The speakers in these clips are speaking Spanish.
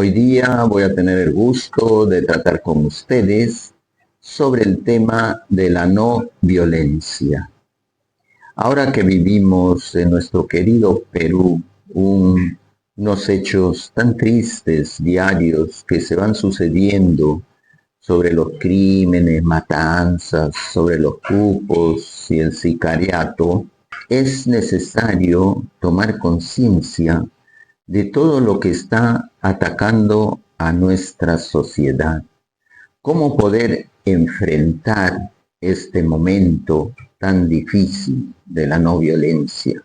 Hoy día voy a tener el gusto de tratar con ustedes sobre el tema de la no violencia. Ahora que vivimos en nuestro querido Perú unos hechos tan tristes diarios que se van sucediendo sobre los crímenes, matanzas, sobre los cupos y el sicariato, es necesario tomar conciencia de todo lo que está atacando a nuestra sociedad. ¿Cómo poder enfrentar este momento tan difícil de la no violencia?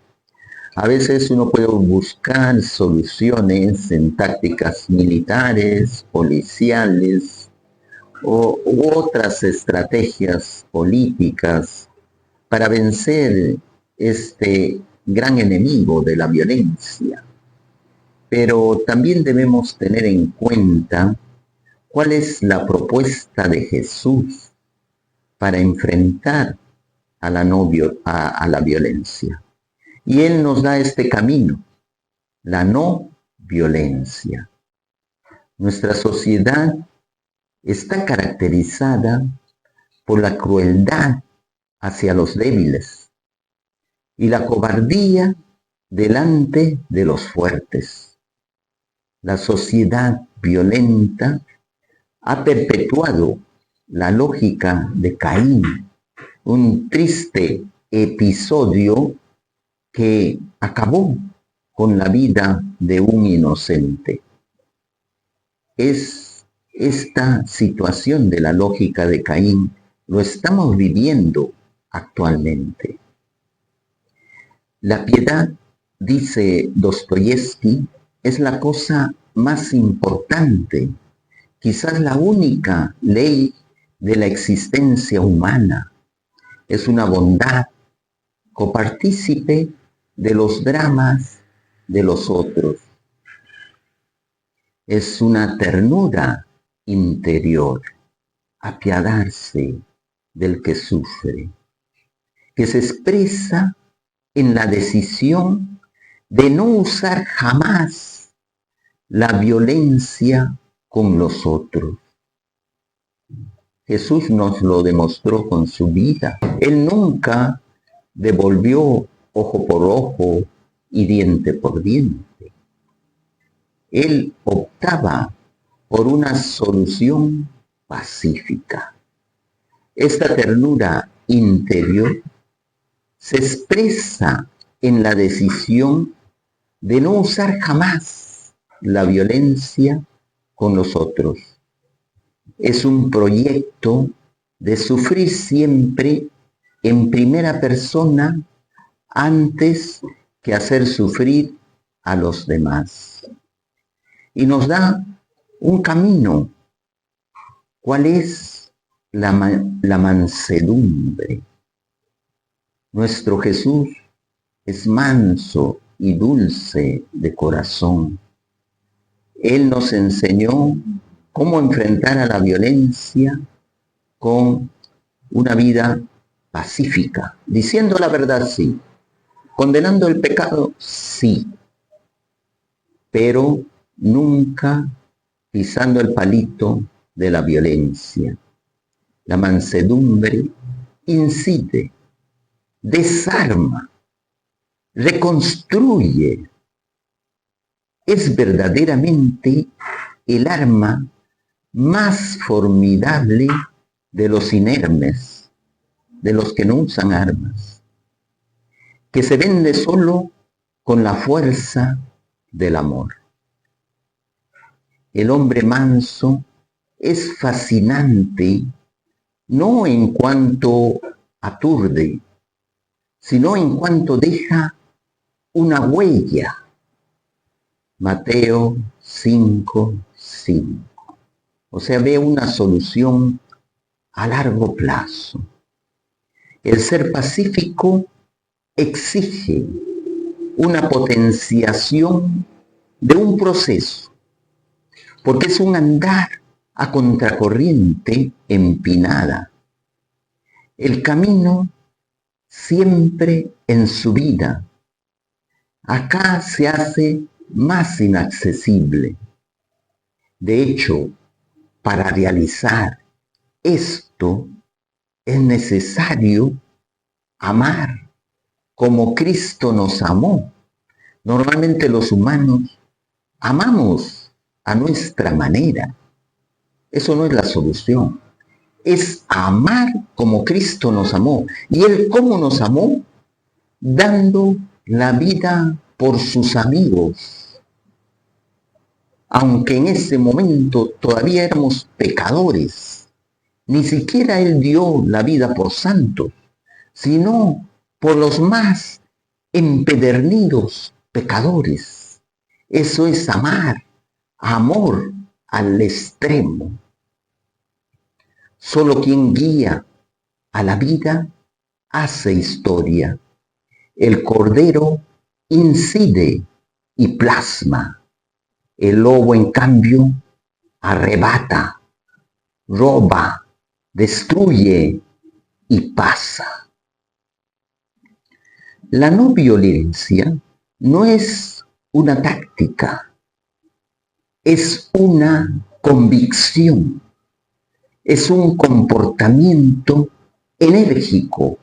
A veces uno puede buscar soluciones en tácticas militares, policiales u otras estrategias políticas para vencer este gran enemigo de la violencia. Pero también debemos tener en cuenta cuál es la propuesta de Jesús para enfrentar a la violencia. Y Él nos da este camino, la no violencia. Nuestra sociedad está caracterizada por la crueldad hacia los débiles y la cobardía delante de los fuertes. La sociedad violenta ha perpetuado la lógica de Caín, un triste episodio que acabó con la vida de un inocente. Es esta situación de la lógica de Caín, lo estamos viviendo actualmente. La piedad, dice Dostoyevsky, es la cosa más importante, quizás la única ley de la existencia humana. Es una bondad copartícipe de los dramas de los otros. Es una ternura interior, apiadarse del que sufre, que se expresa en la decisión de no usar jamás la violencia con los otros. Jesús nos lo demostró con su vida. Él nunca devolvió ojo por ojo y diente por diente. Él optaba por una solución pacífica. Esta ternura interior se expresa en la decisión de no usar jamás la violencia con los otros. Es un proyecto de sufrir siempre en primera persona antes que hacer sufrir a los demás. Y nos da un camino. ¿Cuál es la mansedumbre? Nuestro Jesús es manso y dulce de corazón. Él nos enseñó cómo enfrentar a la violencia con una vida pacífica, diciendo la verdad, sí, condenando el pecado, sí, pero nunca pisando el palito de la violencia. La mansedumbre incide, desarma, reconstruye. Es verdaderamente el arma más formidable de los inermes, de los que no usan armas, que se vende solo con la fuerza del amor. El hombre manso es fascinante, no en cuanto aturde, sino en cuanto deja una huella. Mateo 5:5. O sea, ve una solución a largo plazo. El ser pacífico exige una potenciación de un proceso, porque es un andar a contracorriente empinada. El camino siempre en subida. Acá se hace más inaccesible. De hecho, para realizar esto es necesario amar como Cristo nos amó. Normalmente los humanos amamos a nuestra manera. Eso no es la solución. Es amar como Cristo nos amó. ¿Y Él cómo nos amó? Dando la vida por sus amigos. Aunque en ese momento todavía éramos pecadores, ni siquiera Él dio la vida por santos, sino por los más empedernidos pecadores. Eso es amar, amor al extremo. Solo quien guía a la vida hace historia. El Cordero incide y plasma. El lobo, en cambio, arrebata, roba, destruye y pasa. La no violencia no es una táctica, es una convicción, es un comportamiento enérgico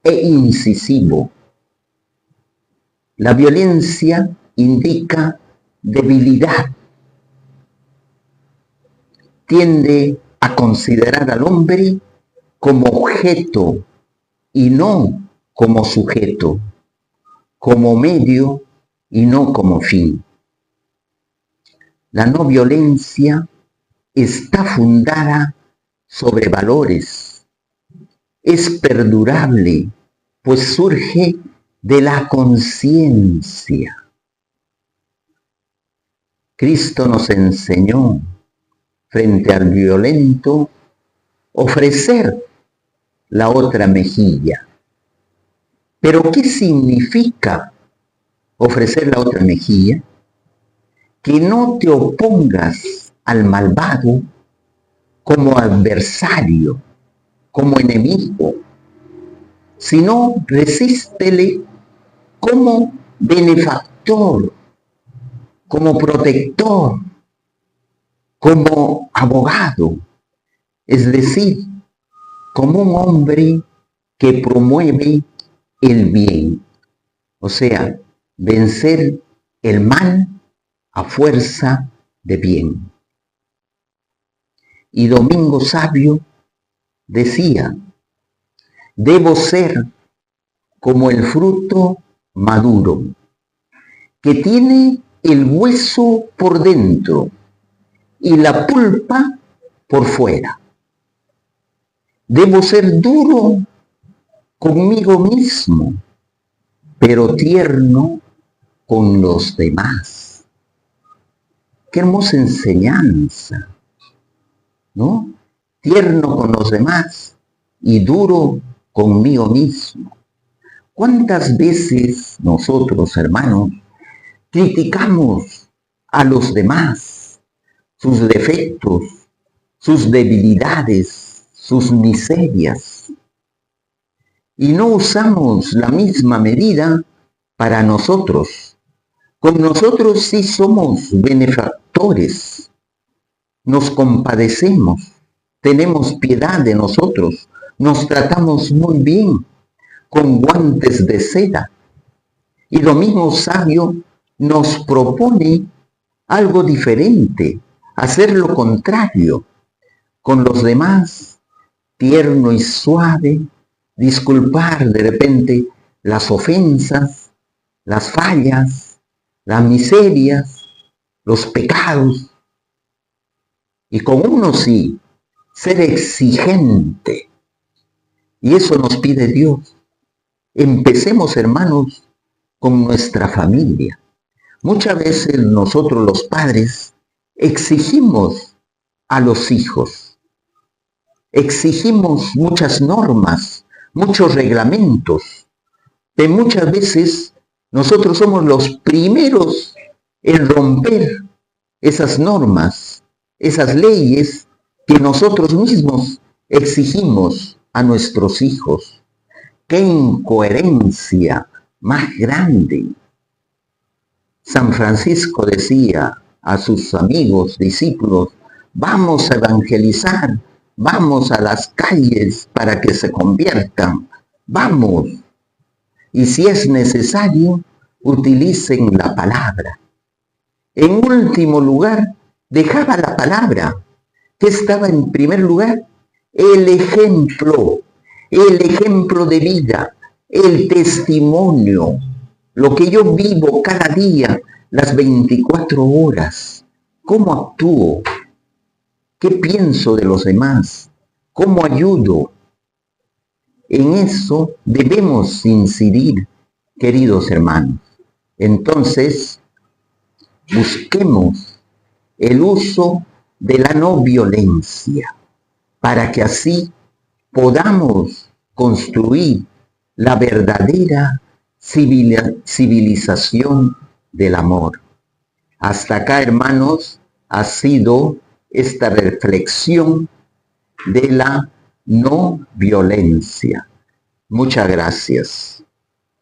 e incisivo. La violencia indica debilidad, tiende a considerar al hombre como objeto y no como sujeto, como medio y no como fin. La no violencia está fundada sobre valores, es perdurable, pues surge de la conciencia. Cristo nos enseñó, frente al violento, ofrecer la otra mejilla. ¿Pero qué significa ofrecer la otra mejilla? Que no te opongas al malvado como adversario, como enemigo, sino resístele como benefactor, como protector, como abogado, es decir, como un hombre que promueve el bien, o sea, vencer el mal a fuerza de bien. Y Domingo Sabio decía, debo ser como el fruto maduro, que tiene el hueso por dentro y la pulpa por fuera. Debo ser duro conmigo mismo, pero tierno con los demás. Qué hermosa enseñanza, ¿no? Tierno con los demás y duro conmigo mismo. ¿Cuántas veces nosotros, hermanos, criticamos a los demás, sus defectos, sus debilidades, sus miserias? Y no usamos la misma medida para nosotros. Con nosotros sí somos benefactores, nos compadecemos, tenemos piedad de nosotros, nos tratamos muy bien, con guantes de seda. Y lo mismo Sabio nos propone algo diferente, hacer lo contrario, con los demás, tierno y suave, disculpar de repente las ofensas, las fallas, las miserias, los pecados. Y con uno sí, ser exigente. Y eso nos pide Dios. Empecemos, hermanos, con nuestra familia. Muchas veces nosotros los padres exigimos a los hijos, exigimos muchas normas, muchos reglamentos, pero muchas veces nosotros somos los primeros en romper esas normas, esas leyes que nosotros mismos exigimos a nuestros hijos. ¡Qué incoherencia más grande! San Francisco decía, a sus amigos, discípulos, vamos a evangelizar, vamos a las calles para que se conviertan, vamos. Y si es necesario, utilicen la palabra. En último lugar, dejaba la palabra. ¿Qué estaba en primer lugar? El ejemplo de vida, el testimonio, lo que yo vivo cada día, las 24 horas. ¿Cómo actúo? ¿Qué pienso de los demás? ¿Cómo ayudo? En eso debemos incidir, queridos hermanos. Entonces, busquemos el uso de la no violencia para que así podamos construir la verdadera civilización del amor. Hasta acá, hermanos, ha sido esta reflexión de la no violencia. Muchas gracias.